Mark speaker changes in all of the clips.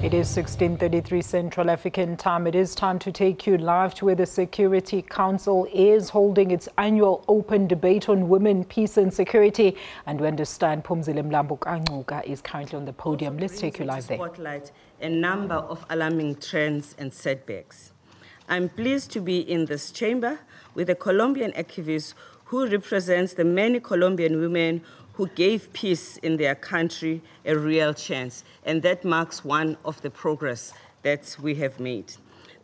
Speaker 1: It is 16:33 Central African time. It is time to take you live to where the Security Council is holding its annual open debate on women, peace and security. And we understand Phumzile Mlambo-Ngcuka is currently on the podium. Let's take you live there.
Speaker 2: Spotlight a number of alarming trends and setbacks. I'm pleased to be in this chamber with a Colombian activist who represents the many Colombian women who gave peace in their country a real chance, and that marks one of the progress that we have made.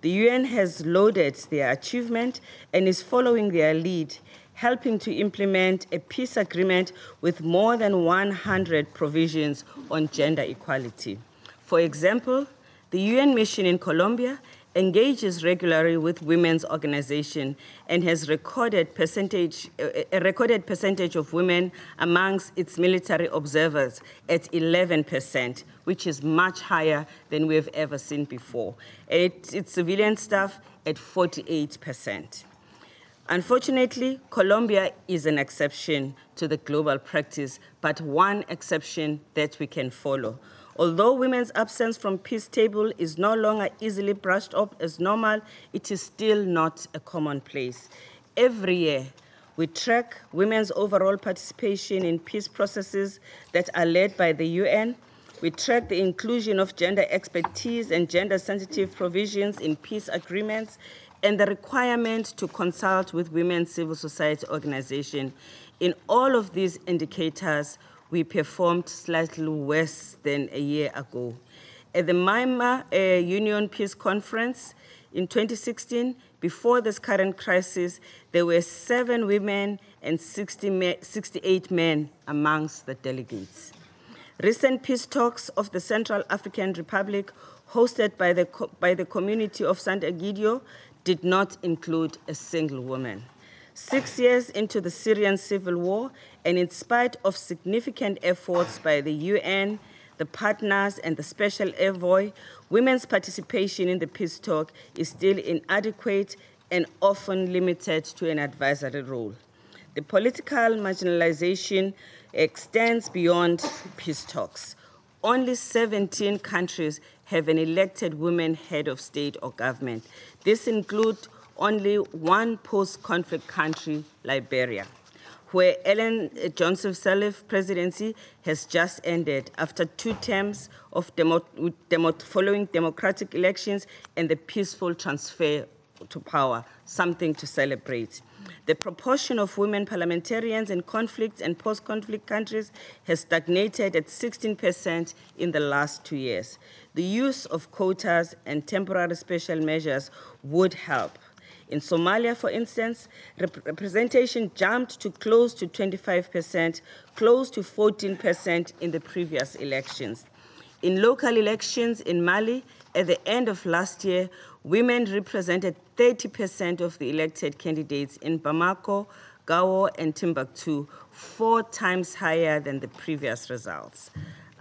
Speaker 2: The UN has lauded their achievement and is following their lead, helping to implement a peace agreement with more than 100 provisions on gender equality. For example, the UN mission in Colombia engages regularly with women's organizations and has a recorded percentage of women amongst its military observers at 11%, which is much higher than we have ever seen before. Its civilian staff at 48%. Unfortunately, Colombia is an exception to the global practice, but one exception that we can follow. Although women's absence from peace table is no longer easily brushed off as normal, it is still not a commonplace. Every year, we track women's overall participation in peace processes that are led by the UN. We track the inclusion of gender expertise and gender-sensitive provisions in peace agreements, and the requirement to consult with women's civil society organizations. In all of these indicators, we performed slightly worse than a year ago. At the Myanmar Union Peace Conference in 2016, before this current crisis, there were 7 women and 68 men amongst the delegates. Recent peace talks of the Central African Republic, hosted by the community of Sant Egidio, did not include a single woman. 6 years into the Syrian civil war, and in spite of significant efforts by the UN, the partners, and the special envoy, women's participation in the peace talk is still inadequate and often limited to an advisory role. The political marginalization extends beyond peace talks. Only 17 countries have an elected woman head of state or government. This includes only one post-conflict country, Liberia, where Ellen Johnson Sirleaf presidency has just ended after 2 terms of following democratic elections and the peaceful transfer to power, something to celebrate. The proportion of women parliamentarians in conflict and post-conflict countries has stagnated at 16% in the last 2 years. The use of quotas and temporary special measures would help. In Somalia, for instance, representation jumped to close to 25%, close to 14% in the previous elections. In local elections in Mali, at the end of last year, women represented 30% of the elected candidates in Bamako, Gao, and Timbuktu, 4 times higher than the previous results.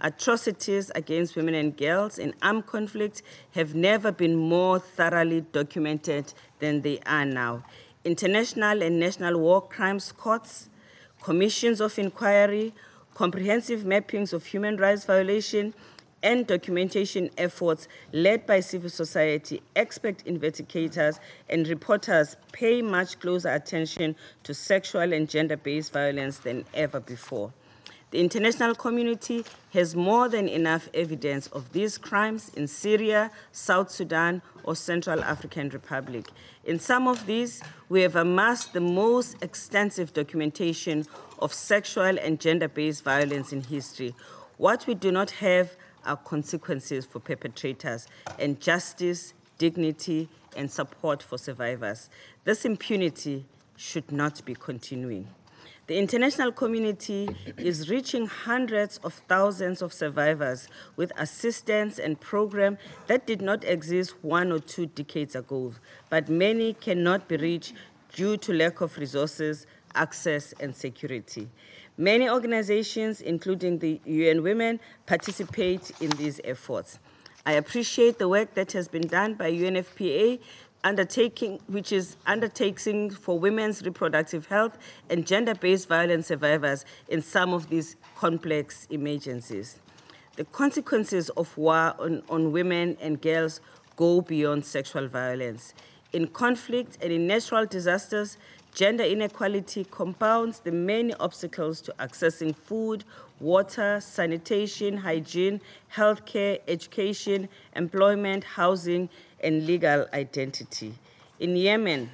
Speaker 2: Atrocities against women and girls in armed conflict have never been more thoroughly documented than they are now. International and national war crimes courts, commissions of inquiry, comprehensive mappings of human rights violation, and documentation efforts led by civil society, expert investigators, and reporters pay much closer attention to sexual and gender-based violence than ever before. The international community has more than enough evidence of these crimes in Syria, South Sudan, or Central African Republic. In some of these, we have amassed the most extensive documentation of sexual and gender-based violence in history. What we do not have are consequences for perpetrators and justice, dignity, and support for survivors. This impunity should not be continuing. The international community is reaching hundreds of thousands of survivors with assistance and programs that did not exist 1 or 2 decades ago, but many cannot be reached due to lack of resources, access, and security. Many organizations, including the UN Women, participate in these efforts. I appreciate the work that has been done by UNFPA, which is undertaking for women's reproductive health and gender-based violence survivors in some of these complex emergencies. The consequences of war on women and girls go beyond sexual violence. In conflict and in natural disasters, gender inequality compounds the many obstacles to accessing food, water, sanitation, hygiene, healthcare, education, employment, housing, and legal identity. In Yemen,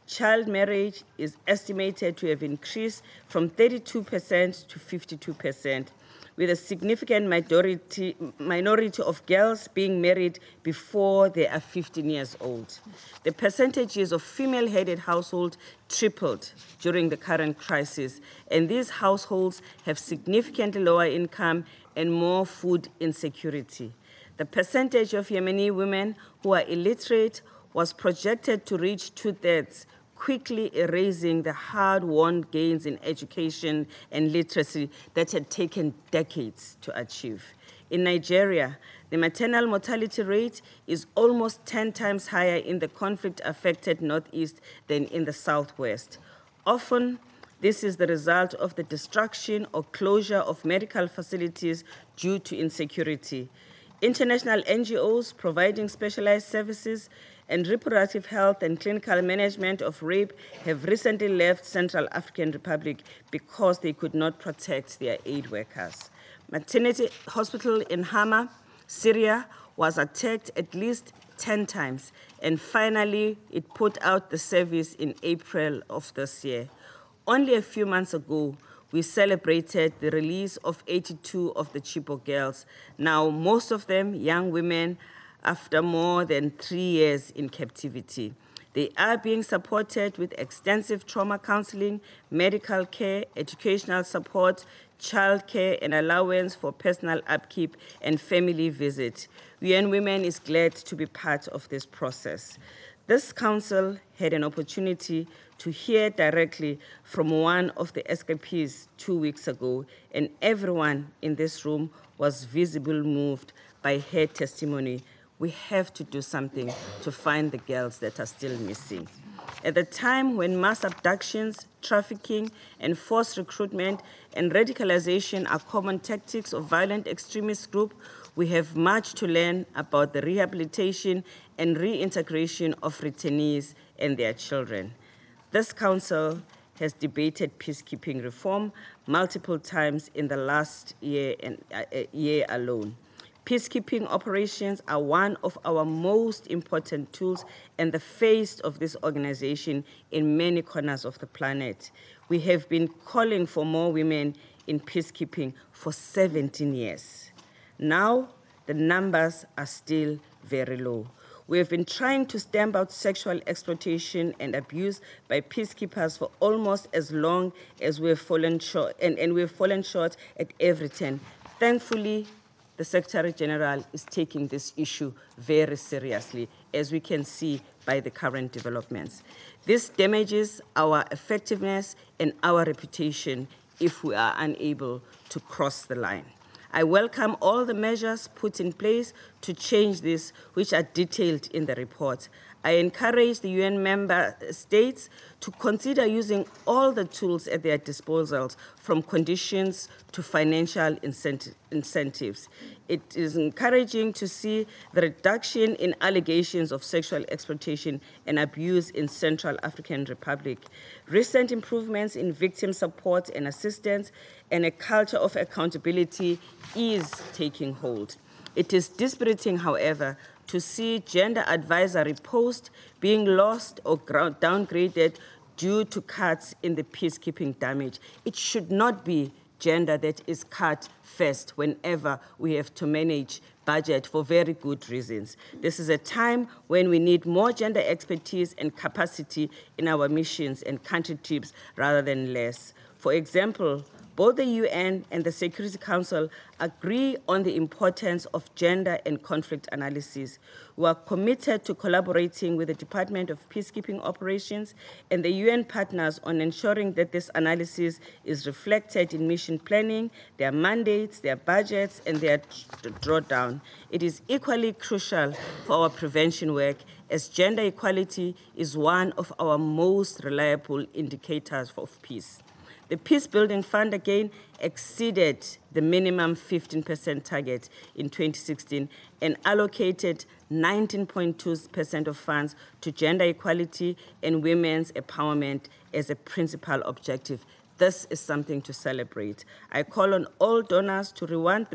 Speaker 2: child marriage is estimated to have increased from 32% to 52%, with a significant minority of girls being married before they are 15 years old. The percentages of female-headed households tripled during the current crisis, and these households have significantly lower income and more food insecurity. The percentage of Yemeni women who are illiterate was projected to reach 2/3, quickly erasing the hard-won gains in education and literacy that had taken decades to achieve. In Nigeria, the maternal mortality rate is almost 10 times higher in the conflict-affected Northeast than in the Southwest. Often, this is the result of the destruction or closure of medical facilities due to insecurity. International NGOs providing specialized services and reproductive health and clinical management of rape have recently left Central African Republic because they could not protect their aid workers. Maternity hospital in Hama, Syria, was attacked at least 10 times, and finally it put out the service in April of this year. Only a few months ago, we celebrated the release of 82 of the Chibok girls, now most of them young women after more than 3 years in captivity. They are being supported with extensive trauma counseling, medical care, educational support, child care, and allowance for personal upkeep and family visit. UN Women is glad to be part of this process. This council had an opportunity to hear directly from one of the escapees 2 weeks ago, and everyone in this room was visibly moved by her testimony. We have to do something to find the girls that are still missing. At the time when mass abductions, trafficking, and forced recruitment and radicalization are common tactics of violent extremist groups, we have much to learn about the rehabilitation and reintegration of returnees and their children. This council has debated peacekeeping reform multiple times in the last year alone. Peacekeeping operations are one of our most important tools and the face of this organization in many corners of the planet. We have been calling for more women in peacekeeping for 17 years. Now, the numbers are still very low. We have been trying to stamp out sexual exploitation and abuse by peacekeepers for almost as long as we've fallen short, and we've fallen short at every turn. Thankfully, the Secretary General is taking this issue very seriously, as we can see by the current developments. This damages our effectiveness and our reputation if we are unable to cross the line. I welcome all the measures put in place to change this, which are detailed in the report. I encourage the UN member states to consider using all the tools at their disposal, from conditions to financial incentives. It is encouraging to see the reduction in allegations of sexual exploitation and abuse in Central African Republic, recent improvements in victim support and assistance, and a culture of accountability is taking hold. It is dispiriting, however, to see gender advisory posts being lost or downgraded due to cuts in the peacekeeping damage. It should not be gender that is cut first whenever we have to manage budget for very good reasons. This is a time when we need more gender expertise and capacity in our missions and country trips rather than less. For example, both the UN and the Security Council agree on the importance of gender and conflict analysis. We are committed to collaborating with the Department of Peacekeeping Operations and the UN partners on ensuring that this analysis is reflected in mission planning, their mandates, their budgets, and their drawdown. It is equally crucial for our prevention work, as gender equality is one of our most reliable indicators of peace. The Peace Building Fund, again, exceeded the minimum 15% target in 2016 and allocated 19.2% of funds to gender equality and women's empowerment as a principal objective. This is something to celebrate. I call on all donors to rewind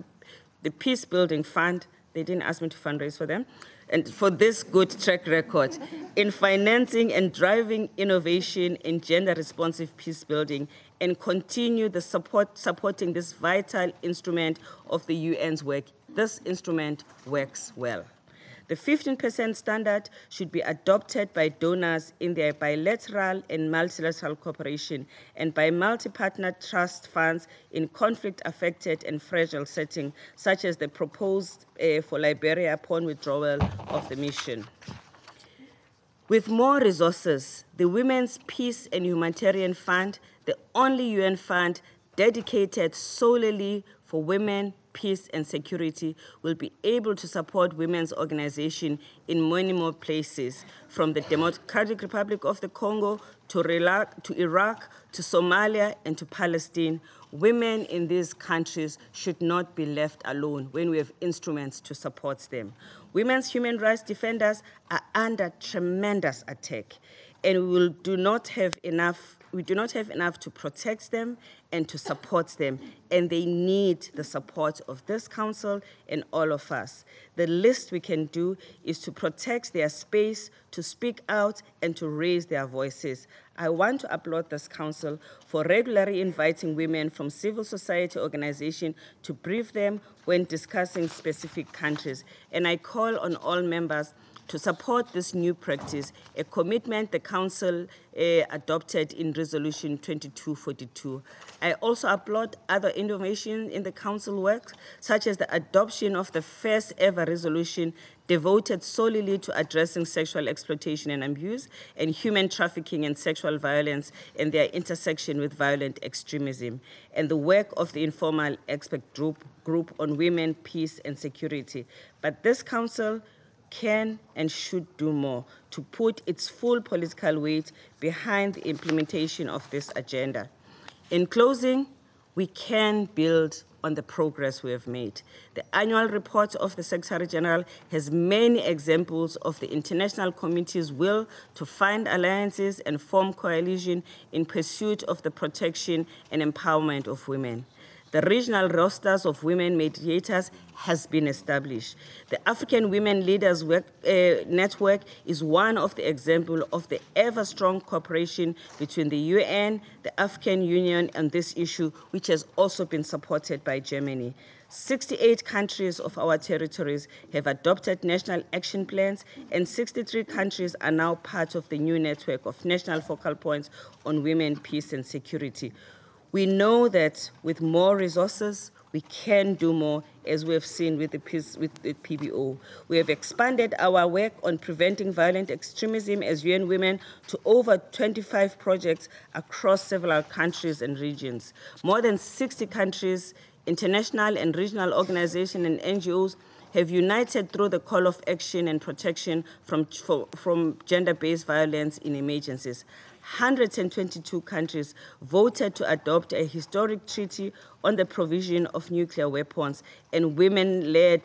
Speaker 2: the Peace Building Fund. They didn't ask me to fundraise for them. And for this good track record in financing and driving innovation in gender-responsive peace building, and continue the supporting this vital instrument of the UN's work. This instrument works well. The 15% standard should be adopted by donors in their bilateral and multilateral cooperation and by multi-partner trust funds in conflict-affected and fragile settings, such as the proposed for Liberia upon withdrawal of the mission. With more resources, the Women's Peace and Humanitarian Fund, the only UN fund dedicated solely for women, peace and security, will be able to support women's organization in many more places, from the Democratic Republic of the Congo to Iraq, to Somalia, and to Palestine. Women in these countries should not be left alone when we have instruments to support them. Women's human rights defenders are under tremendous attack, and we do not have enough to protect them and to support them, and they need the support of this council and all of us. The least we can do is to protect their space, to speak out, and to raise their voices. I want to applaud this council for regularly inviting women from civil society organizations to brief them when discussing specific countries, and I call on all members to support this new practice, a commitment the Council adopted in Resolution 2242. I also applaud other innovations in the Council work, such as the adoption of the first ever resolution devoted solely to addressing sexual exploitation and abuse, and human trafficking and sexual violence and their intersection with violent extremism, and the work of the informal expert group on women, peace, and security. But this Council can and should do more to put its full political weight behind the implementation of this agenda. In closing, we can build on the progress we have made. The annual report of the Secretary General has many examples of the international community's will to find alliances and form coalition in pursuit of the protection and empowerment of women. The regional rosters of women mediators has been established. The African Women Leaders Network is one of the examples of the ever-strong cooperation between the UN, the African Union on this issue, which has also been supported by Germany. 68 countries of our territories have adopted national action plans, and 63 countries are now part of the new network of national focal points on women, peace, and security. We know that with more resources, we can do more, as we have seen with the PBO. We have expanded our work on preventing violent extremism as UN Women to over 25 projects across several countries and regions. More than 60 countries, international and regional organizations and NGOs have united through the call of action and protection from gender-based violence in emergencies. 122 countries voted to adopt a historic treaty on the provision of nuclear weapons, and women-led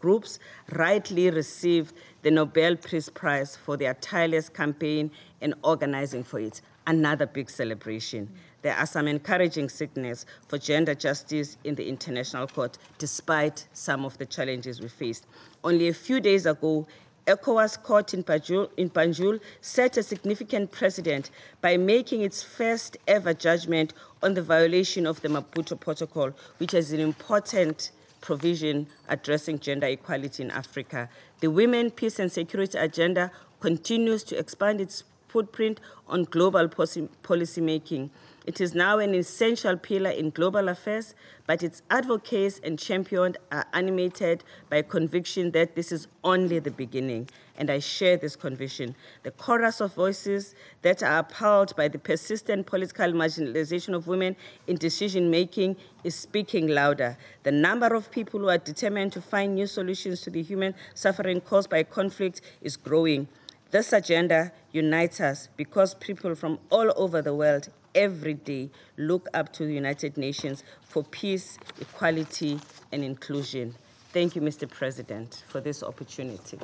Speaker 2: groups rightly received the Nobel Peace Prize for their tireless campaign and organizing for it. Another big celebration. There are some encouraging signals for gender justice in the International Court, despite some of the challenges we faced. Only a few days ago, ECOWAS Court in Banjul set a significant precedent by making its first ever judgment on the violation of the Maputo Protocol, which is an important provision addressing gender equality in Africa. The Women, Peace and Security Agenda continues to expand its footprint on global policy making. It is now an essential pillar in global affairs, but its advocates and champions are animated by conviction that this is only the beginning, and I share this conviction. The chorus of voices that are appalled by the persistent political marginalization of women in decision-making is speaking louder. The number of people who are determined to find new solutions to the human suffering caused by conflict is growing. This agenda unites us because people from all over the world every day look up to the United Nations for peace, equality, and inclusion. Thank you, Mr. President, for this opportunity.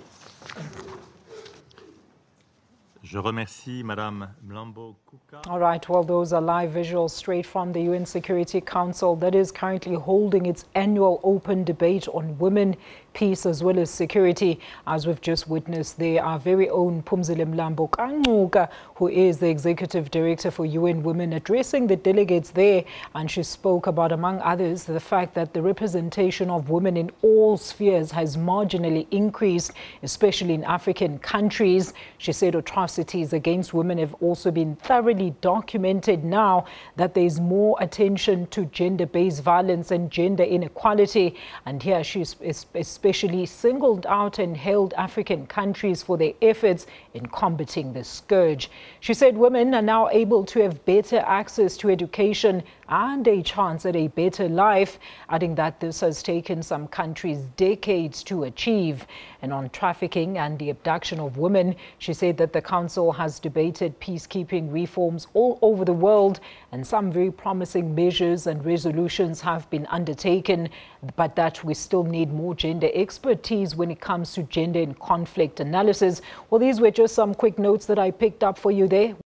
Speaker 3: Je remercie Madame Mlambo-Ngcuka.
Speaker 1: All right, well, those are live visuals straight from the UN Security Council that is currently holding its annual open debate on women, peace, as well as security. As we've just witnessed there, our very own Phumzile Mlambo-Ngcuka, who is the Executive Director for UN Women, addressing the delegates there. And she spoke about, among others, the fact that the representation of women in all spheres has marginally increased, especially in African countries. She said atrocities against women have also been thoroughly documented now that there is more attention to gender-based violence and gender inequality. And here she especially singled out and hailed African countries for their efforts in combating the scourge. She said women are now able to have better access to education and a chance at a better life, adding that this has taken some countries decades to achieve. And on trafficking and the abduction of women, she said that the Council has debated peacekeeping reforms all over the world, and some very promising measures and resolutions have been undertaken, but that we still need more gender expertise when it comes to gender and conflict analysis. Well, these were just some quick notes that I picked up for you there.